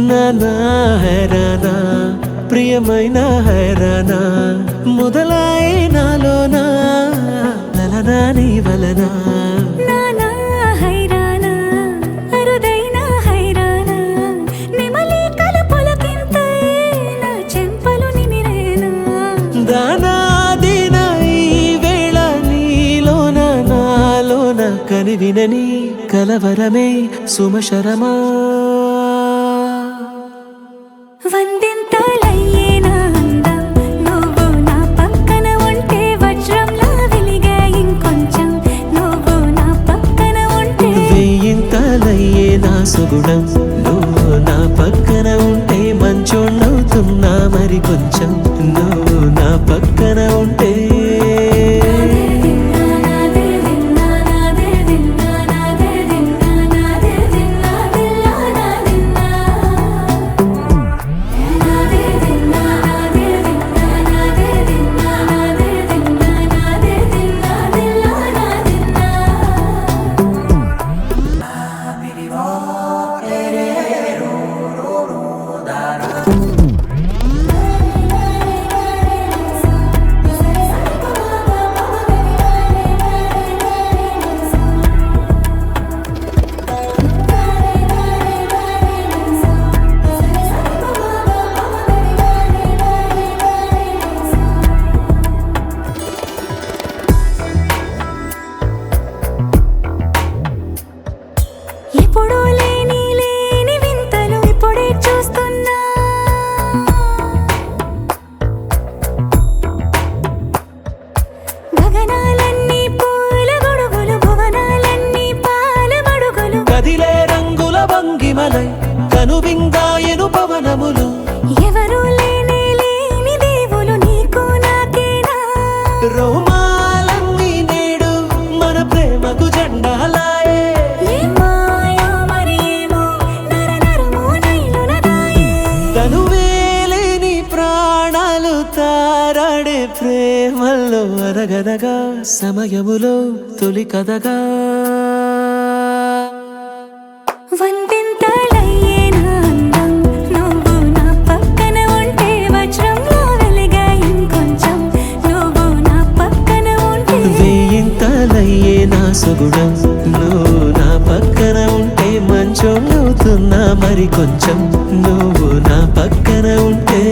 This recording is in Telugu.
నానా హైరానా ప్రియమైన హైరానా మొదలాయి నాలోనా లలనా నీ వలనా నానా హైరానా అరుదైన హైరానా నిమలి కలపులకింతై నా చెంపలు నిమిరేనా దానాదిన ఈ వేళ నీలోన నాలోన కనివినని కలవరమే సుమశరమా వందింతలయ్యేనా అందం నువ్వు నా పక్కన ఉంటే వజ్రంలా వెలిగే ఇంకొంచెం నువ్వు నా పక్కన ఉంటే వెయ్యింతలయ్యే నా సుగుణం నువ్వు నా పక్కన ఉంటే మంచోణ్ణవుతున్నా మరి కొంచెం నువ్వు నా పక్కన ఉంటే ఎప్పుడూ లేని వింతలు ఇప్పుడే చూస్తున్నా గగనాలన్నీ పూల గొడుగులు భువనాలన్నీ పాల మడుగులు కదిలే రంగుల భంగిమలై కనువిందాయను పవనములు ఎవరూ లేని దేవులు నీకు నాకేనా రోమాలన్నీ నేడు మన ప్రేమకు జెండాలాయే మాయా మరేమో నరనరమో నైలునదాయే తనువేలేని ప్రాణాలు తారాడే ప్రేమల్లో అరగదగా సమయములో తొలి కదగా వందింతలయ్యేనా అందం నువ్వు నా పక్కన ఉంటే వజ్రంలా వెలిగే ఇంకొంచెం నువ్వు నా పక్కన ఉంటే వెయ్యింతలయ్యే నా సుగుణం నువ్వు నా పక్కన ఉంటే మంచోణ్ణవుతున్నా మరి కొంచెం నువ్వు నా పక్కన ఉంటే